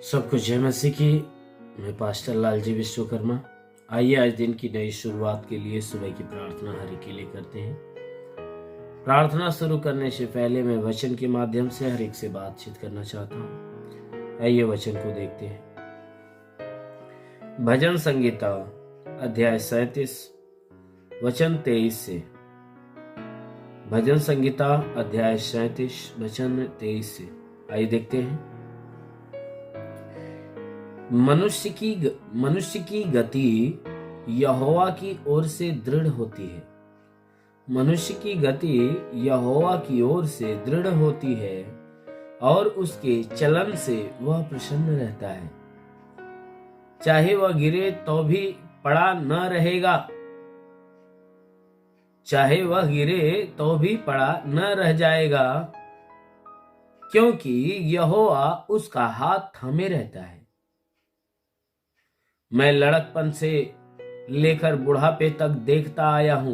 सबको जय मसीह की। मैं पास्टर लालजी विश्वकर्मा। आइए आज दिन की नई शुरुआत के लिए सुबह की प्रार्थना हरि के लिए करते हैं। प्रार्थना शुरू करने से पहले मैं वचन के माध्यम से हर एक से बातचीत करना चाहता हूँ। आइए वचन को देखते हैं। भजन संगीता अध्याय 37 वचन 23 से। भजन संगीता अध्याय 37 वचन 23 से। आइए देखते हैं। मनुष्य की गति यहोवा की ओर से दृढ़ होती है। मनुष्य की गति यहोवा की ओर से दृढ़ होती है और उसके चलन से वह प्रसन्न रहता है। चाहे वह गिरे तो भी पड़ा न रहेगा। चाहे वह गिरे तो भी पड़ा न रह जाएगा, क्योंकि यहोवा उसका हाथ थामे रहता है। मैं लड़कपन से लेकर बुढ़ापे तक देखता आया हूं।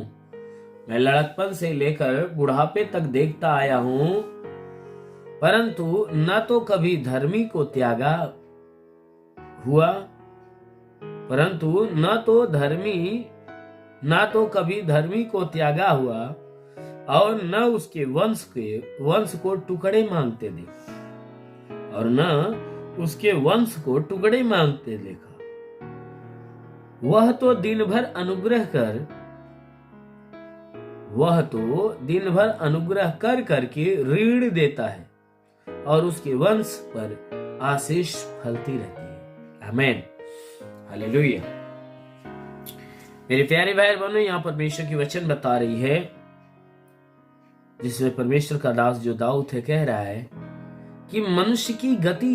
मैं लड़कपन से लेकर बुढ़ापे तक देखता आया हूं, परंतु न तो कभी धर्मी को त्यागा हुआ, परंतु न तो कभी धर्मी को त्यागा हुआ और न उसके वंश को टुकड़े मांगते देखा, और न उसके वंश को टुकड़े मांगते देखा। वह तो दिन भर अनुग्रह कर करके ऋण देता है और उसके वंश पर आशीष फलती रहती है। आमीन, हालेलुया। मेरे प्यारे भाई बहनों, यहाँ परमेश्वर की वचन बता रही है, जिसमें परमेश्वर का दास जो दाऊद है कह रहा है कि मनुष्य की गति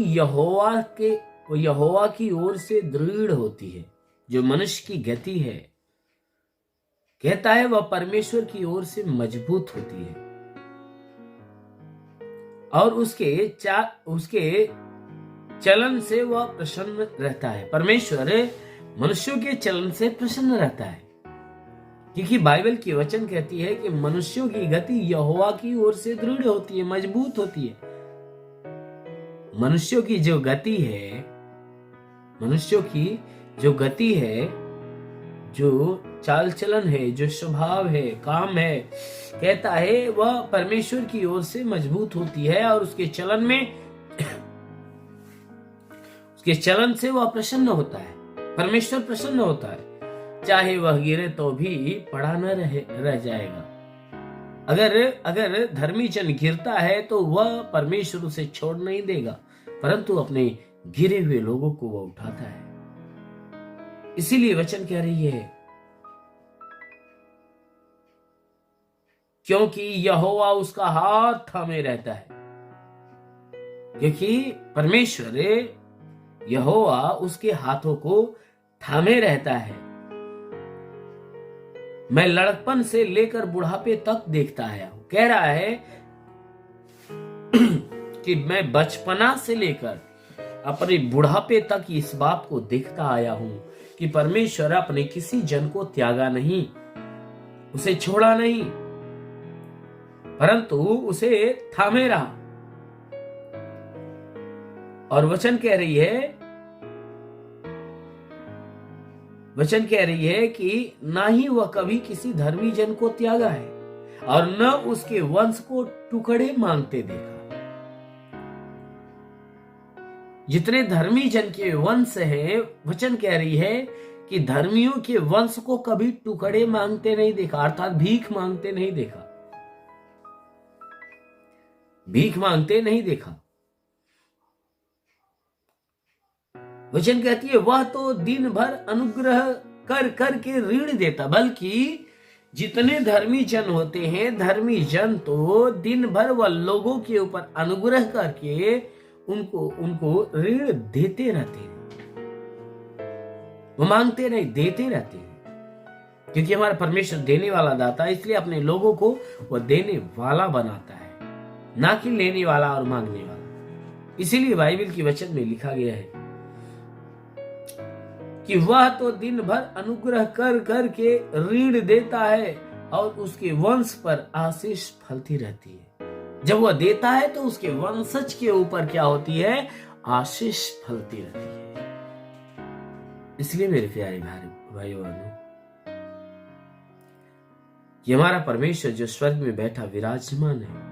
यहोवा की ओर से दृढ़ होती है। जो मनुष्य की गति है, कहता है, वह परमेश्वर की ओर से मजबूत होती है और उसके चलन से वह प्रसन्न रहता है। परमेश्वर मनुष्यों के चलन से प्रसन्न रहता है, क्योंकि बाइबल की वचन कहती है कि मनुष्यों की गति यहोवा की ओर से दृढ़ होती है, मजबूत होती है। मनुष्यों की जो गति है, जो चाल चलन है, जो स्वभाव है, काम है, कहता है वह परमेश्वर की ओर से मजबूत होती है और उसके चलन से वह प्रसन्न होता है। परमेश्वर प्रसन्न होता है। चाहे वह गिरे तो भी पड़ा न रह जाएगा। अगर धर्मी जन गिरता है तो वह परमेश्वर उसे छोड़ नहीं देगा, परंतु अपने गिरे हुए लोगों को वह उठाता है। इसीलिए वचन कह रही है, क्योंकि यहोवा उसका हाथ थामे रहता है। क्योंकि परमेश्वर यहोवा उसके हाथों को थामे रहता है। मैं लड़कपन से लेकर बुढ़ापे तक देखता आया हूं। कह रहा है कि मैं बचपना से लेकर अपने बुढ़ापे तक इस बात को देखता आया हूं कि परमेश्वर अपने किसी जन को त्यागा नहीं, उसे छोड़ा नहीं, परंतु उसे थामे रहा। और वचन कह रही है कि ना ही वह कभी किसी धर्मी जन को त्यागा है और न उसके वंश को टुकड़े मांगते देखा। जितने धर्मी जन के वंश हैं, वचन कह रही है कि धर्मियों के वंश को कभी टुकड़े मांगते नहीं देखा, अर्थात भीख मांगते नहीं देखा। भीख मांगते नहीं देखा। वचन कहती है, वह तो दिन भर अनुग्रह कर करके ऋण देता। बल्कि जितने धर्मी जन होते हैं, धर्मी जन तो दिन भर वह लोगों के ऊपर अनुग्रह करके उनको ऋण देते रहते हैं। वो मांगते नहीं, देते रहते हैं। क्योंकि हमारा परमेश्वर देने वाला दाता है, इसलिए अपने लोगों को वह देने वाला बनाता है, ना कि लेने वाला और मांगने वाला। इसीलिए बाइबल की वचन में लिखा गया है कि वह तो दिन भर अनुग्रह कर करके ऋण देता है और उसके वंश पर आशीष फलती रहती है। जब वह देता है तो उसके वंशज के ऊपर क्या होती है? आशीष फलती रहती है। इसलिए मेरे प्यारे भाइयों बहनों, कि हमारा परमेश्वर जो स्वर्ग में बैठा विराजमान है,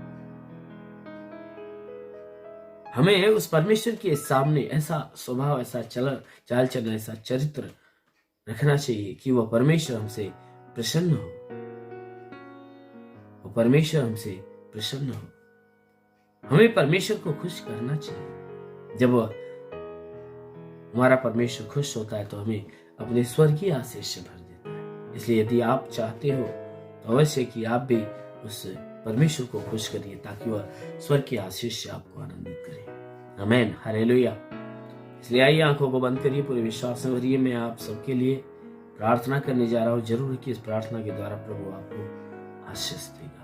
हमें उस परमेश्वर के सामने ऐसा स्वभाव, ऐसा चाल चलन, ऐसा चरित्र रखना चाहिए कि वह परमेश्वर हमसे प्रसन्न हो, वो परमेश्वर हमसे प्रसन्न हो। हमें परमेश्वर को खुश करना चाहिए। जब हमारा परमेश्वर खुश होता है तो हमें अपने स्वर्गीय आशीष से भर देता है। इसलिए यदि आप चाहते हो तो अवश्य कि आप भी उस परमेश्वर को खुश करिए, ताकि वह स्वर्ग की आशीष से आपको आनंदित करे। आमीन, हालेलुया। इसलिए आइए आंखों को बंद करिए, पूरे विश्वास से भरिए। मैं आप सबके लिए प्रार्थना करने जा रहा हूं। जरूर कि इस प्रार्थना के द्वारा प्रभु आपको आशीष देगा।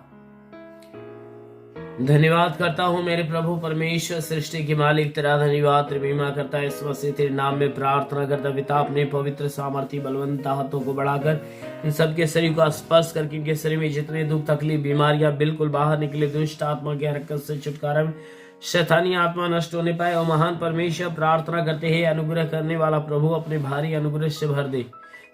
धन्यवाद करता हूँ मेरे प्रभु परमेश्वर, सृष्टि के मालिक, तेरा धन्यवाद महिमा करता है। इस मसीह तेरे नाम में प्रार्थना करता पिता, अपने पवित्र सामर्थ्य बलवंत हाथों को बढ़ाकर इन सबके शरीर को स्पर्श करके इनके शरीर में जितने दुख तकलीफ बीमारियां बिल्कुल बाहर निकले, दुष्ट आत्मा के हरकत से छुटकारा, शैतानी आत्मा नष्ट होने पाए। और महान परमेश्वर प्रार्थना करते हैं, अनुग्रह करने वाला प्रभु अपने भारी अनुग्रह से भर दे।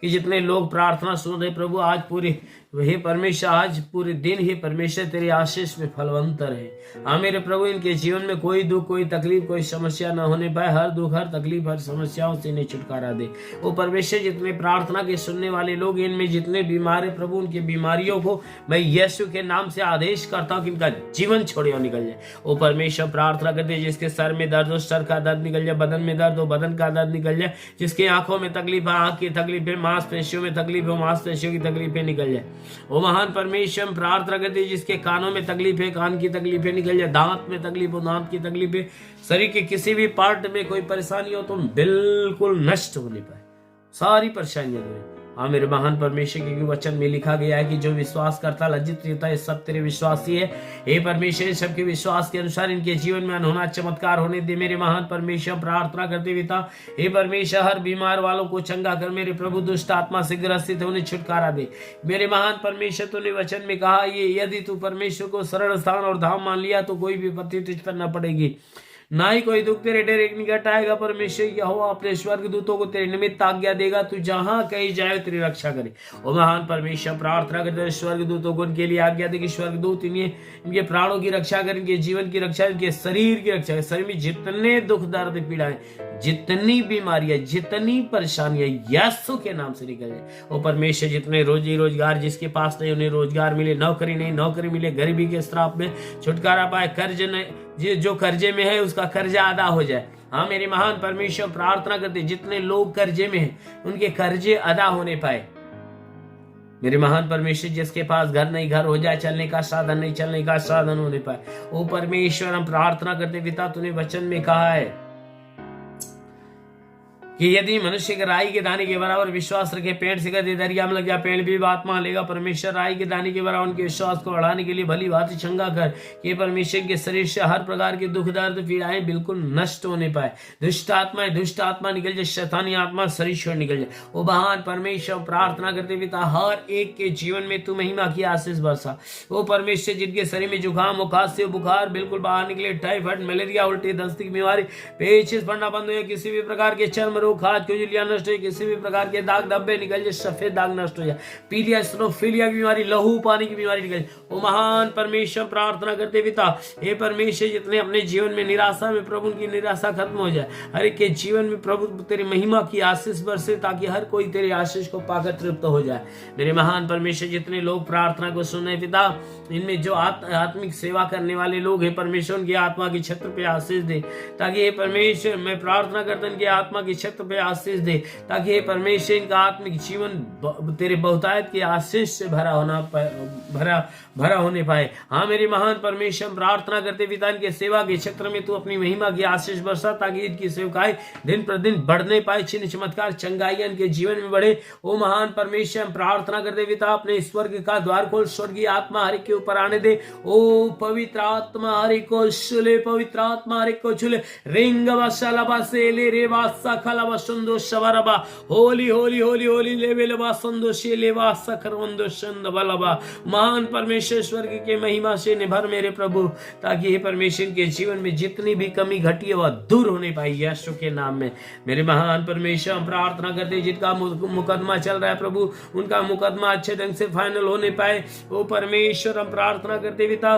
कि जितने लोग प्रार्थना सुन रहे प्रभु, आज पूरे हे परमेश्वर, आज पूरे दिन ही परमेश्वर तेरी आशीष में फलवंत रहे। हाँ मेरे प्रभु, इनके जीवन में कोई दुख, कोई तकलीफ, कोई समस्या न होने पाए। हर दुख, हर तकलीफ, हर समस्याओं से इन्हें छुटकारा दे। वो परमेश्वर, जितने प्रार्थना के सुनने वाले लोग, इनमें जितने बीमार है प्रभु, उनकी बीमारियों को मैं यीशु के नाम से आदेश करता हूँ कि इनका जीवन छोड़े और निकल जाए। वो परमेश्वर प्रार्थना करते, जिसके सर में दर्द हो सर का दर्द निकल जाए, बदन में दर्द हो बदन का दर्द निकल जाए, जिसकी आंखों में तकलीफ है आंख की तकलीफ है, मांसपेशियों में तकलीफ हो मांसपेशियों की तकलीफें निकल जाए। वो महान परमेश्वर प्रार्थना करते, जिसके कानों में तकलीफ है कान की तकलीफें निकल जाए, दांत में तकलीफ हो दांत की तकलीफें, शरीर के किसी भी पार्ट में कोई परेशानी हो तो बिल्कुल नष्ट होने पाए सारी परेशानियां दूर। हाँ मेरे महान परमेश्वर के वचन में लिखा गया है कि जो विश्वास करता लज्जित रहता है, सब तेरे विश्वासी है। हे परमेश्वर, सबके विश्वास के अनुसार इनके जीवन में अनहोना चमत्कार होने दे। मेरे महान परमेश्वर प्रार्थना करते पिता, हे परमेश्वर, हर बीमार वालों को चंगा कर। मेरे प्रभु, दुष्ट आत्मा से ग्रसित उन्हें छुटकारा दे। मेरे महान परमेश्वर, तूने वचन में कहा, ये यदि तू परमेश्वर को शरण स्थान और धाम मान लिया तो कोई विपत्ति तुझ पर न पड़ेगी, ना ही कोई दुख तेरे डेरे निकट आएगा। परमेश्वर यहोवा अपने स्वर्ग दूतों को तेरे निमित्त आज्ञा देगा, तू जहां कहीं जाए तेरी रक्षा करे। और महान परमेश्वर प्रार्थना करते, स्वर्ग दूतों को उनके लिए आज्ञा दे कि स्वर्ग दूत इनके प्राणों की रक्षा करें, इनके जीवन की रक्षा, इनके शरीर की रक्षा। शरीर में जितने दुख दर्द पीड़ाएं, जितनी बीमारियां, जितनी परेशानियां यीशु के नाम से निकल जाए। और परमेश्वर, जितने रोजी रोजगार जिसके पास नहीं उन्हें रोजगार मिले, नौकरी नहीं नौकरी मिले, गरीबी के श्राप में छुटकारा पाए, कर्ज नहीं, जो कर्जे में है उसका कर्जा अदा हो जाए। हाँ मेरे महान परमेश्वर प्रार्थना करते, जितने लोग कर्जे में हैं उनके कर्जे अदा होने पाए। मेरे महान परमेश्वर, जिसके पास घर नहीं घर हो जाए, चलने का साधन नहीं चलने का साधन होने पाए। ओ परमेश्वर, हम प्रार्थना करते पिता, तूने वचन में कहा है कि यदि मनुष्य के राई के दाने के बराबर विश्वास रखे, पेड़ से कदे दरिया में लग जाए, पेड़ भी बात मान लेगा। परमेश्वर, राई के दाने के बराबर उनके विश्वास को बढ़ाने के लिए भली बात चंगा कर कि परमेश्वर के शरीर से हर प्रकार के दुख दर्द पीड़ाएं बिल्कुल नष्ट होने पाए। दुष्ट आत्मा निकल जाए, शैतानी आत्मा शरीर छोड़ निकल जाए। वो महान परमेश्वर प्रार्थना करते पिता, हर एक के जीवन में तू महिमा की आशीष बरसा। वो परमेश्वर, जिनके शरीर में जुकाम खांसी बुखार बिल्कुल बाहर निकले, टाइफाइड मलेरिया उल्टी दस्ती की बीमारी, पेचिश पड़ना बंद हो, किसी भी प्रकार के चर्म रोग, खाज खुजलियां नष्ट हो, किसी भी प्रकार के दाग धब्बे निकल जाए, सफेद दाग नष्ट हो जाए, पीलिया स्नोफिलिया की बीमारी, लहू पानी की बीमारी निकल जाए। वो महान परमेश्वर प्रार्थना करते पिता, हे परमेश्वर, जितने अपने जीवन में निराशा में प्रभु की निराशा खत्म हो जाए, हर एक के जीवन में प्रभु तेरी महिमा की आशीष बरसे, ताकि हर कोई तेरी आशीष को पाकर तृप्त हो जाए। मेरे महान परमेश्वर, जितने लोग प्रार्थना को सुने पिता, इनमें जो आत्मिक सेवा करने वाले लोग हैं परमेश्वर, उनकी आत्मा की छत्र पे आशीष दे, ताकि हे परमेश्वर, मैं प्रार्थना करता हूं, इनकी आत्मा की छत्र पे आशीष दे, ताकि हे परमेश्वर, इनका आत्मिक जीवन तेरे बहुतायत की आशीष से भरा होने पाए। हाँ मेरे महान परमेश्वर, प्रार्थना करते पिता, इनके सेवा के क्षेत्र में तू अपनी महिमा की आशीष बरसा, ताकि इनकी सेवकाएं दिन प्रतिदिन बढ़ने पाए, चिन्ह चमत्कार चंगाइयां इनके जीवन में बढ़े। ओ महान परमेश्वर, प्रार्थना करते पिता, अपने स्वर्ग का द्वार खोल, स्वर्गीय आत्मा हर एक के ऊपर आने दे। ओ पवित्र आत्मा हर एक को छुले, पवित्र आत्मा हर एक को छुले। रिंग वसलबसेले रे वासखल बलवा संदो शबरबा, होली होली होली होली लेवेलवा संदो शेलेवा सकरवंदो शंद बलवा। महान परमेश्वर स्वर्ग के महिमा से निभर मेरे प्रभु, ताकि हे परमेश्वर के जीवन में जितनी भी कमी घटी है वह दूर होने पाई यीशु के नाम में। मेरे महान परमेश्वर, हम प्रार्थना करते जिनका मुकदमा चल रहा है प्रभु, उनका मुकदमा अच्छे ढंग से फाइनल होने पाए। ओ परमेश्वर, हम प्रार्थना करते पिता,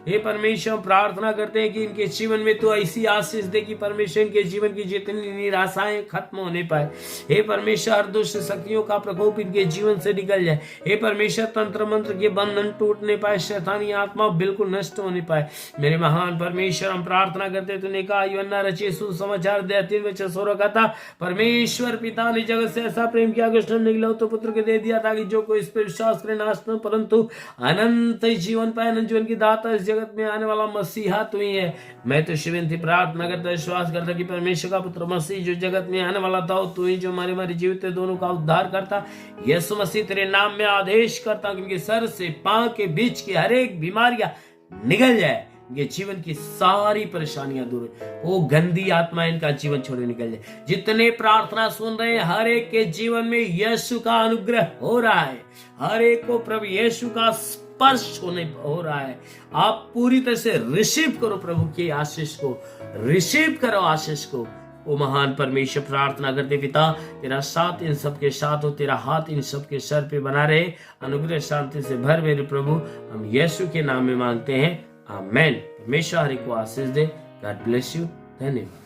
हे परमेश्वर, प्रार्थना करते हैं कि इनके जीवन में तो ऐसी आशीष दे कि परमेश्वर के जीवन की जितनी निराशाएं खत्म होने पाए। हे परमेश्वर, हर दुष्ट शक्तियों का प्रकोप इनके जीवन से निकल जाए। हे परमेश्वर, तंत्र मंत्र के बंधन टूटने पाए, शैतानी आत्मा बिल्कुल नष्ट होने पाए। मेरे महान परमेश्वर, हम प्रार्थना करते, तूने कहा यूहन्ना रचिए सुसमाचार 3:16 का था, परमेश्वर पिता ने जगत से ऐसा प्रेम किया कि उसने निकला तो पुत्र को दे दिया, ताकि जो कोई इस पर विश्वास करे नाश न परंतु अनंत जीवन पाए। अनंत जीवन की दाता जगत में आने वाला मसीहा तू ही है। मैं तो शिवंती प्रार्थना करता, विश्वास करता कि परमेश्वर का पुत्र मसीह जो जगत में आने वाला था, तू ही जो हमारे जीवित दोनों का उद्धार करता। यीशु मसीह, तेरे नाम में आदेश करता कि सर से पांव के बीच की हर एक बीमारियां निकल जाए, ये जीवन की सारी परेशानियां दूर, वो गंदी आत्मा इनका जीवन छोड़े निकल जाए। जितने प्रार्थना सुन रहे हैं, हर एक के जीवन में यीशु का अनुग्रह हो रहा है, हर एक को प्रभु यीशु का स्पर्श होने हो रहा है। आप पूरी तरह से रिसीव करो प्रभु की आशीष को, रिसीव करो आशीष को। ओ महान परमेश्वर, प्रार्थना करते पिता, तेरा साथ इन सबके साथ हो, तेरा हाथ इन सबके सर पे बना रहे, अनुग्रह शांति से भर मेरे प्रभु, हम यीशु के नाम में मांगते हैं, आमेन। परमेश्वर हरि को आशीष दे। God bless you. धन्यवाद।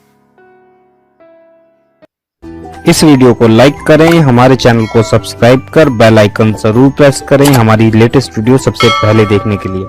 इस वीडियो को लाइक करें, हमारे चैनल को सब्सक्राइब कर बेल आइकन जरूर प्रेस करें हमारी लेटेस्ट वीडियो सबसे पहले देखने के लिए।